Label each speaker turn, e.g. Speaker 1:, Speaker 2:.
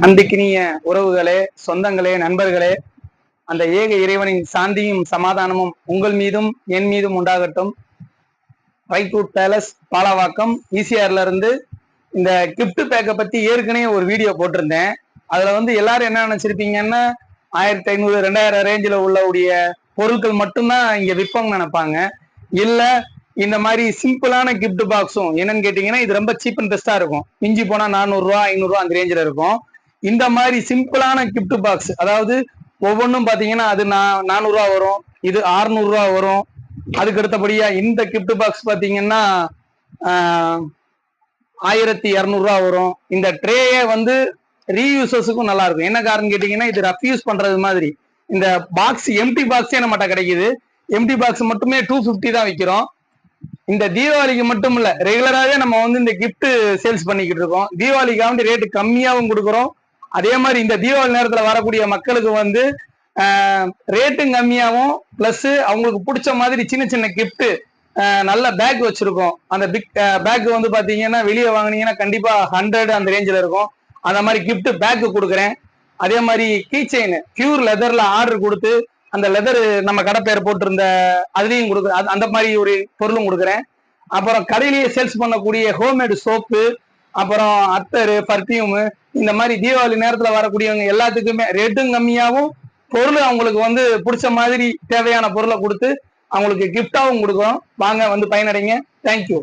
Speaker 1: அன்பிக்கினிய உறவுகளே, சொந்தங்களே, நண்பர்களே, அந்த ஏக இறைவனின் சாந்தியும் சமாதானமும் உங்கள் மீதும் என் மீதும் உண்டாகட்டும். ரைட்வுட் பேலஸ் பாலாவாக்கம் ஈசிஆர்ல இருந்து இந்த கிஃப்ட் பேக்கை பத்தி ஏற்கனவே ஒரு வீடியோ போட்டிருந்தேன். அதுல எல்லாரும் என்ன நினைச்சிருப்பீங்கன்னா 1500 2000 ரேஞ்சில் உள்ளவுடைய பொருட்கள் மட்டும்தான் இங்க விற்பவங்க நினைப்பாங்க. இல்ல இந்த மாதிரி சிம்பிளான கிஃப்ட் பாக்ஸும் என்னன்னு கேட்டீங்கன்னா இது ரொம்ப சீப் அண்ட் பெஸ்டா இருக்கும். மிஞ்சி போனா 400 ரூபா 500 ரூபா அந்த ரேஞ்சில் இருக்கும். இந்த மாதிரி சிம்பிளான கிஃப்ட் பாக்ஸ், அதாவது ஒவ்வொன்றும் பாத்தீங்கன்னா அது 400 ரூபா வரும், இது 600 ரூபா வரும். அதுக்கு அடுத்தபடியா இந்த கிஃப்ட் பாக்ஸ் பாத்தீங்கன்னா 1200 ரூபா வரும். இந்த ட்ரேயே ரீயூசஸுக்கும் நல்லா இருக்கும். என்ன காரணம் கேட்டீங்கன்னா இது ரஃப் யூஸ் பண்றது மாதிரி. இந்த பாக்ஸ் எம்டி பாக்ஸே நம்மகிட்ட கிடைக்குது. எம்டி பாக்ஸ் மட்டுமே 250 தான் விற்கிறோம். இந்த தீபாவளிக்கு மட்டும் இல்ல, ரெகுலராகவே நம்ம இந்த கிஃப்ட் சேல்ஸ் பண்ணிக்கிட்டு இருக்கோம். தீபாவளிக்காக ரேட்டு கம்மியாகவும் கொடுக்குறோம். அதே மாதிரி இந்த தீபாவளி நேரத்தில் வரக்கூடிய மக்களுக்கு ரேட்டும் கம்மியாகவும் பிளஸ் அவங்களுக்கு பிடிச்ச மாதிரி சின்ன சின்ன கிஃப்ட் நல்ல பேக் வச்சிருக்கோம். அந்த பிக் பேக் பாத்தீங்கன்னா வெளியே வாங்கினீங்கன்னா கண்டிப்பா 100 அந்த ரேஞ்சில் இருக்கும். அந்த மாதிரி கிஃப்ட் பேக் கொடுக்குறேன். அதே மாதிரி கீ செயின் பியூர் லெதர்ல ஆர்டர் கொடுத்து அந்த லெதர் நம்ம கடை பேர் போட்டிருந்த அதுலயும் கொடுக்குறேன். அந்த மாதிரி ஒரு பொருளும் கொடுக்குறேன். அப்புறம் கடையிலேயே சேல்ஸ் பண்ணக்கூடிய ஹோம்மேடு சோப்பு, அப்புறம் அத்தரு, பர்ஃபியூமு, இந்த மாதிரி தீபாவளி நேரத்துல வரக்கூடியவங்க எல்லாத்துக்குமே ரேட்டும் கம்மியாகவும் பொருள் அவங்களுக்கு பிடிச்ச மாதிரி தேவையான பொருளை கொடுத்து அவங்களுக்கு கிஃப்டாவும் கொடுக்குறோம். வாங்க பயனடைங்க. தேங்க்யூ.